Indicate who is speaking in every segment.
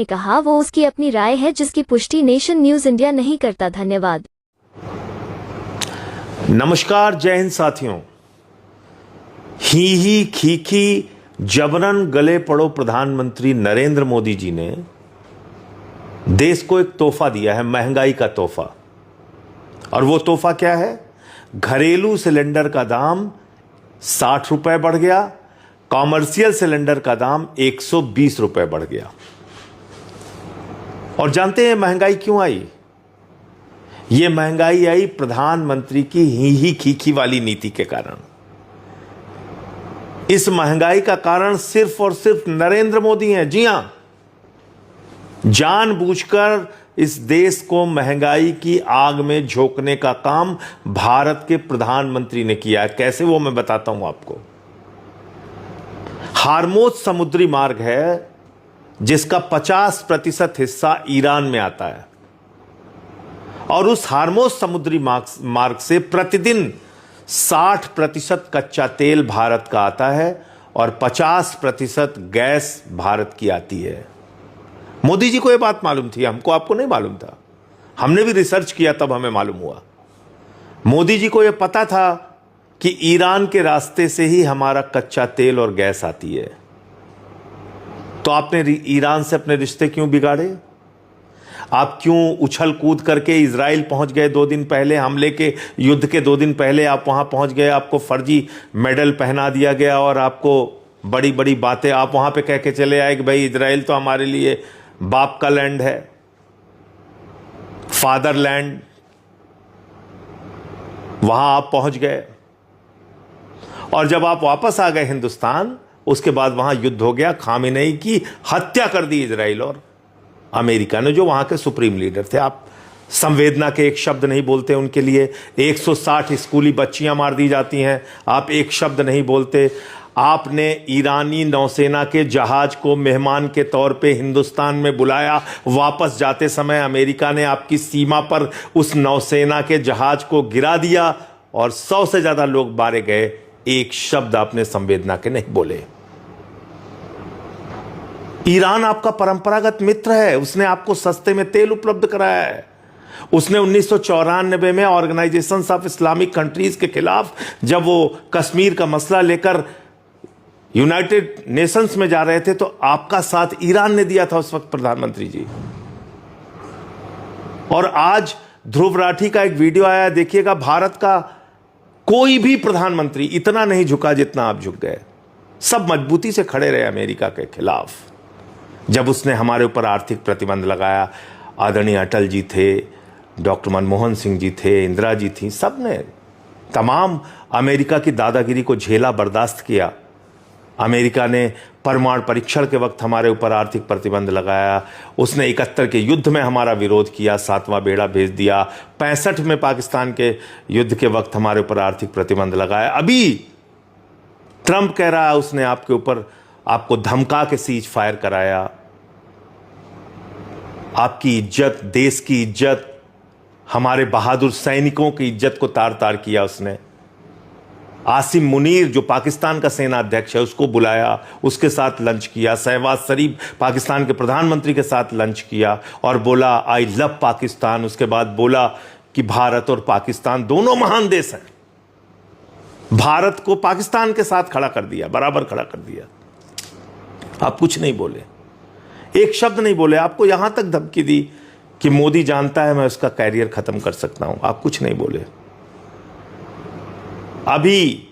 Speaker 1: ने कहा वो उसकी अपनी राय है जिसकी पुष्टि नेशन न्यूज इंडिया नहीं करता। धन्यवाद।
Speaker 2: नमस्कार, जय हिंद साथियों। ही खीखी जबरन गले पड़ो प्रधानमंत्री नरेंद्र मोदी जी ने देश को एक तोहफा दिया है, महंगाई का तोहफा। और वो तोहफा क्या है? घरेलू सिलेंडर का दाम 60 रुपए बढ़ गया, कॉमर्शियल सिलेंडर का दाम 120 रुपए बढ़ गया। और जानते हैं महंगाई क्यों आई? ये महंगाई आई प्रधानमंत्री की ही खीखी वाली नीति के कारण। इस महंगाई का कारण सिर्फ और सिर्फ नरेंद्र मोदी हैं। जी हां, जानबूझकर इस देश को महंगाई की आग में झोंकने का काम भारत के प्रधानमंत्री ने किया है। कैसे, वो मैं बताता हूं आपको। हार्मोज समुद्री मार्ग है जिसका 50% हिस्सा ईरान में आता है, और उस हार्मोज समुद्री मार्ग से प्रतिदिन 60% कच्चा तेल भारत का आता है और 50% गैस भारत की आती है। मोदी जी को यह बात मालूम थी, हमको आपको नहीं मालूम था। हमने भी रिसर्च किया, तब हमें मालूम हुआ। मोदी जी को यह पता था कि ईरान के रास्ते से ही हमारा कच्चा तेल और गैस आती है। तो आपने ईरान से अपने रिश्ते क्यों बिगाड़े? आप क्यों उछल कूद करके इजराइल पहुंच गए 2 दिन पहले? हमले के युद्ध के 2 दिन पहले आप वहां पहुंच गए, आपको फर्जी मेडल पहना दिया गया और आपको बड़ी बड़ी बातें आप वहां पे कह के चले आए कि भाई इजराइल तो हमारे लिए बाप का लैंड है, फादरलैंड। वहां आप पहुंच गए और जब आप वापस आ गए हिंदुस्तान, उसके बाद वहां युद्ध हो गया। खामेनेई की हत्या कर दी इजराइल और अमेरिका ने, जो वहां के सुप्रीम लीडर थे। आप संवेदना के एक शब्द नहीं बोलते उनके लिए। 160 स्कूली बच्चियां मार दी जाती हैं, आप एक शब्द नहीं बोलते। आपने ईरानी नौसेना के जहाज को मेहमान के तौर पे हिंदुस्तान में बुलाया। वापस जाते समय अमेरिका ने आपकी सीमा पर उस नौसेना के जहाज को गिरा दिया और 100 से ज्यादा लोग मारे गए। एक शब्द आपने संवेदना के नहीं बोले। ईरान आपका परंपरागत मित्र है, उसने आपको सस्ते में तेल उपलब्ध कराया है। उसने 1994 में ऑर्गेनाइजेशन ऑफ इस्लामिक कंट्रीज के खिलाफ, जब वो कश्मीर का मसला लेकर यूनाइटेड नेशंस में जा रहे थे, तो आपका साथ ईरान ने दिया था उस वक्त प्रधानमंत्री जी। और आज ध्रुव राठी का एक वीडियो आया, देखिएगा। भारत का कोई भी प्रधानमंत्री इतना नहीं झुका जितना आप झुक गए। सब मजबूती से खड़े रहे अमेरिका के खिलाफ। जब उसने हमारे ऊपर आर्थिक प्रतिबंध लगाया, आदरणीय अटल जी थे, डॉक्टर मनमोहन सिंह जी थे, इंदिरा जी थी, सब ने तमाम अमेरिका की दादागिरी को झेला, बर्दाश्त किया। अमेरिका ने परमाणु परीक्षण के वक्त हमारे ऊपर आर्थिक प्रतिबंध लगाया। उसने 71 के युद्ध में हमारा विरोध किया, 7वां बेड़ा भेज दिया। 65 में पाकिस्तान के युद्ध के वक्त हमारे ऊपर आर्थिक प्रतिबंध लगाया। अभी ट्रंप कह रहा है उसने आपके ऊपर, आपको धमका के सीज फायर कराया। आपकी इज्जत, देश की इज्जत, हमारे बहादुर सैनिकों की इज्जत को तार तार किया उसने। आसिम मुनीर, जो पाकिस्तान का सेना अध्यक्ष है, उसको बुलाया, उसके साथ लंच किया। शहबाज शरीफ पाकिस्तान के प्रधानमंत्री के साथ लंच किया और बोला आई लव पाकिस्तान। उसके बाद बोला कि भारत और पाकिस्तान दोनों महान देश हैं। भारत को पाकिस्तान के साथ खड़ा कर दिया, बराबर खड़ा कर दिया। आप कुछ नहीं बोले, एक शब्द नहीं बोले। आपको यहां तक धमकी दी कि मोदी जानता है मैं उसका कैरियर खत्म कर सकता हूं। आप कुछ नहीं बोले। अभी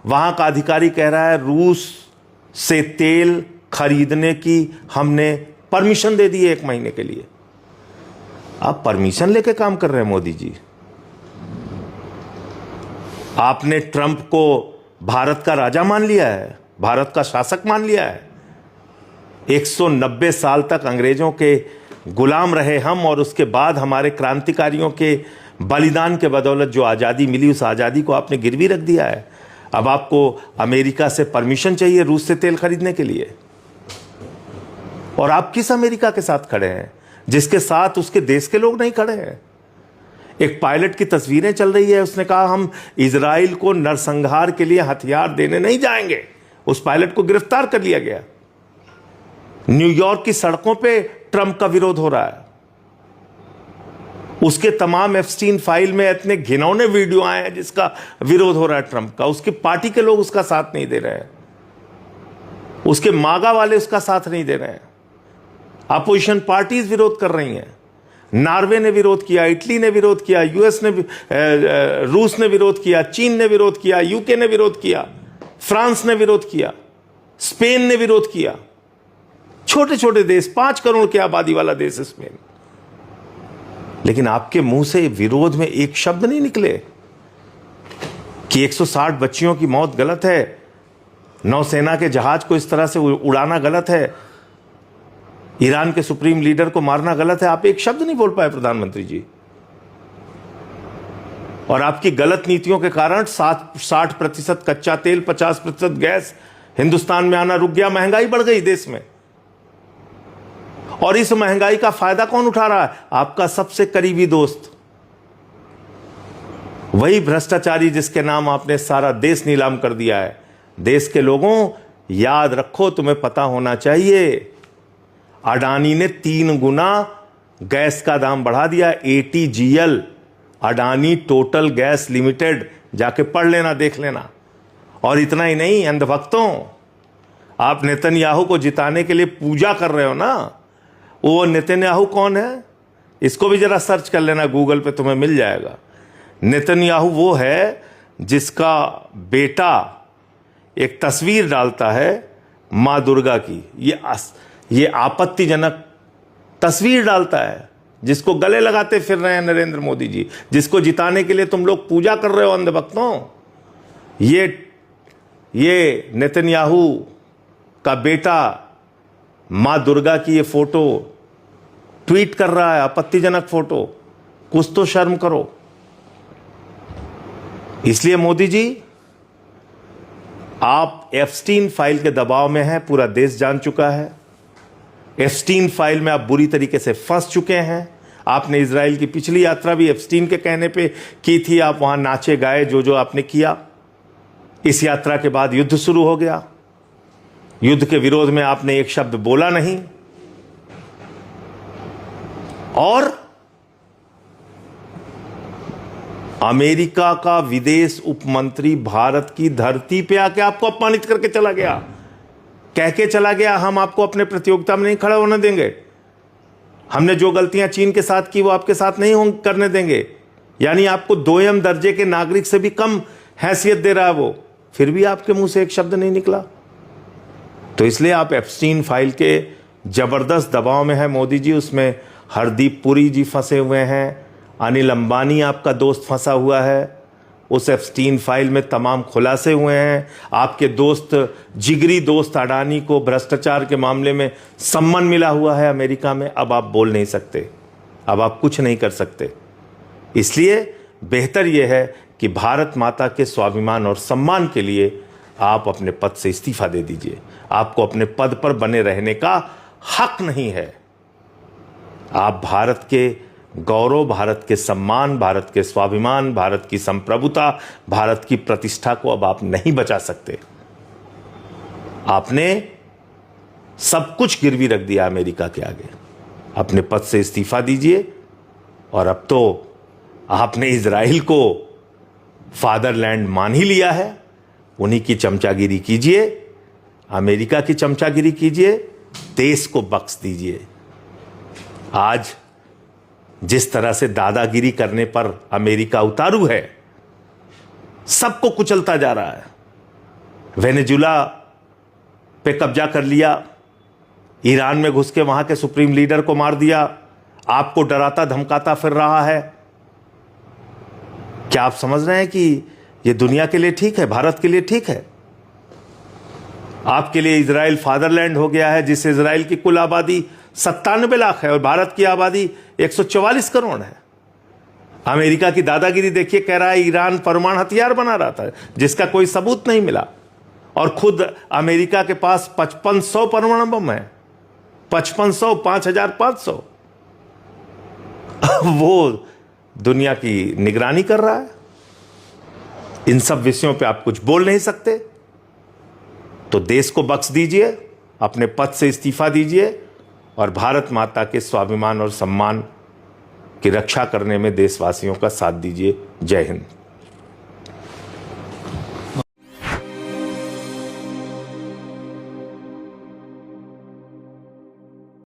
Speaker 2: वहां का अधिकारी कह रहा है रूस से तेल खरीदने की हमने परमिशन दे दी है 1 महीने के लिए। आप परमिशन लेके काम कर रहे हैं मोदी जी। आपने ट्रंप को भारत का राजा मान लिया है, भारत का शासक मान लिया है। 190 साल तक अंग्रेजों के गुलाम रहे हम, और उसके बाद हमारे क्रांतिकारियों के बलिदान के बदौलत जो आज़ादी मिली, उस आज़ादी को आपने गिरवी रख दिया है। अब आपको अमेरिका से परमिशन चाहिए रूस से तेल खरीदने के लिए। और आप किस अमेरिका के साथ खड़े हैं जिसके साथ उसके देश के लोग नहीं खड़े हैं? एक पायलट की तस्वीरें चल रही है, उसने कहा हम इजराइल को नरसंहार के लिए हथियार देने नहीं जाएंगे। उस पायलट को गिरफ्तार कर लिया गया। न्यूयॉर्क की सड़कों पे ट्रंप का विरोध हो रहा है। उसके तमाम एप्स्टीन फाइल में इतने घिनौने वीडियो आए हैं जिसका विरोध हो रहा है ट्रंप का। उसकी पार्टी के लोग उसका साथ नहीं दे रहे हैं, उसके मागा वाले उसका साथ नहीं दे रहे हैं, अपोजिशन पार्टीज विरोध कर रही हैं। नॉर्वे ने विरोध किया, इटली ने विरोध किया, यूएस ने, रूस ने विरोध किया, चीन ने विरोध किया, यूके ने विरोध किया, फ्रांस ने विरोध किया, स्पेन ने विरोध किया। छोटे छोटे देश, 5 करोड़ की आबादी वाला देश है स्पेन। लेकिन आपके मुंह से विरोध में एक शब्द नहीं निकले कि 160 बच्चियों की मौत गलत है, नौसेना के जहाज को इस तरह से उड़ाना गलत है, ईरान के सुप्रीम लीडर को मारना गलत है। आप एक शब्द नहीं बोल पाए प्रधानमंत्री जी। और आपकी गलत नीतियों के कारण 60% कच्चा तेल, 50% गैस हिंदुस्तान में आना रुक गया, महंगाई बढ़ गई देश में। और इस महंगाई का फायदा कौन उठा रहा है? आपका सबसे करीबी दोस्त, वही भ्रष्टाचारी जिसके नाम आपने सारा देश नीलाम कर दिया है। देश के लोगों, याद रखो, तुम्हें पता होना चाहिए, अडानी ने 3 गुना गैस का दाम बढ़ा दिया। ATGL, Adani total gas limited, जाके पढ़ लेना, देख लेना। और इतना ही नहीं, अंधभक्तों, आप नेतन्याहू को जिताने के लिए पूजा कर रहे हो ना। वो नेतन्याहू कौन है? इसको भी जरा सर्च कर लेना गूगल पे, तुम्हें मिल जाएगा। नेतन्याहू वो है जिसका बेटा एक तस्वीर डालता है मां दुर्गा की, ये आपत्तिजनक तस्वीर डालता है, जिसको गले लगाते फिर रहे हैं नरेंद्र मोदी जी, जिसको जिताने के लिए तुम लोग पूजा कर रहे हो अंधभक्तों। ये नेतन्याहू का बेटा मां दुर्गा की ये फोटो ट्वीट कर रहा है, आपत्तिजनक फोटो। कुछ तो शर्म करो। इसलिए मोदी जी, आप एप्स्टीन फाइल के दबाव में हैं, पूरा देश जान चुका है। एप्स्टीन फाइल में आप बुरी तरीके से फंस चुके हैं। आपने इजराइल की पिछली यात्रा भी एप्स्टीन के कहने पे की थी। आप वहां नाचे गाए, जो आपने किया। इस यात्रा के बाद युद्ध शुरू हो गया। युद्ध के विरोध में आपने एक शब्द बोला नहीं। और अमेरिका का विदेश उपमंत्री भारत की धरती पे आके आपको अपमानित करके चला गया, कह के चला गया, हम आपको अपने प्रतियोगिता में नहीं खड़ा होने देंगे, हमने जो गलतियां चीन के साथ की वो आपके साथ नहीं करने देंगे। यानी आपको 2M दर्जे के नागरिक से भी कम हैसियत दे रहा है वो। फिर भी आपके मुंह से एक शब्द नहीं निकला। तो इसलिए आप एप्स्टीन फाइल के जबरदस्त दबाव में है मोदी जी। उसमें हरदीप पुरी जी फंसे हुए हैं, अनिल अंबानी आपका दोस्त फंसा हुआ है। उस एप्स्टीन फाइल में तमाम खुलासे हुए हैं। आपके दोस्त, जिगरी दोस्त अडानी को भ्रष्टाचार के मामले में सम्मान मिला हुआ है अमेरिका में। अब आप बोल नहीं सकते, अब आप कुछ नहीं कर सकते। इसलिए बेहतर यह है कि भारत माता के स्वाभिमान और सम्मान के लिए आप अपने पद से इस्तीफा दे दीजिए। आपको अपने पद पर बने रहने का हक नहीं है। आप भारत के गौरव, भारत के सम्मान, भारत के स्वाभिमान, भारत की संप्रभुता, भारत की प्रतिष्ठा को अब आप नहीं बचा सकते। आपने सब कुछ गिरवी रख दिया अमेरिका के आगे। अपने पद से इस्तीफा दीजिए। और अब तो आपने इजराइल को फादरलैंड मान ही लिया है। उन्हीं की चमचागिरी कीजिए, अमेरिका की चमचागिरी कीजिए, देश को बख्श दीजिए। आज जिस तरह से दादागिरी करने पर अमेरिका उतारू है, सबको कुचलता जा रहा है। वेनेजुला पे कब्जा कर लिया, ईरान में घुस के वहां के सुप्रीम लीडर को मार दिया, आपको डराता धमकाता फिर रहा है। क्या आप समझ रहे हैं कि यह दुनिया के लिए ठीक है, भारत के लिए ठीक है? आपके लिए इजराइल फादरलैंड हो गया है, जिस इजराइल की कुल आबादी 97 लाख है और भारत की आबादी 144 करोड़ है। अमेरिका की दादागिरी देखिए, कह रहा है ईरान परमाणु हथियार बना रहा था, जिसका कोई सबूत नहीं मिला। और खुद अमेरिका के पास 5500 परमाणु बम है, 5500, 5500। वो दुनिया की निगरानी कर रहा है। इन सब विषयों पे आप कुछ बोल नहीं सकते, तो देश को बख्श दीजिए, अपने पद से इस्तीफा दीजिए और भारत माता के स्वाभिमान और सम्मान की रक्षा करने में देशवासियों का साथ दीजिए। जय हिंद।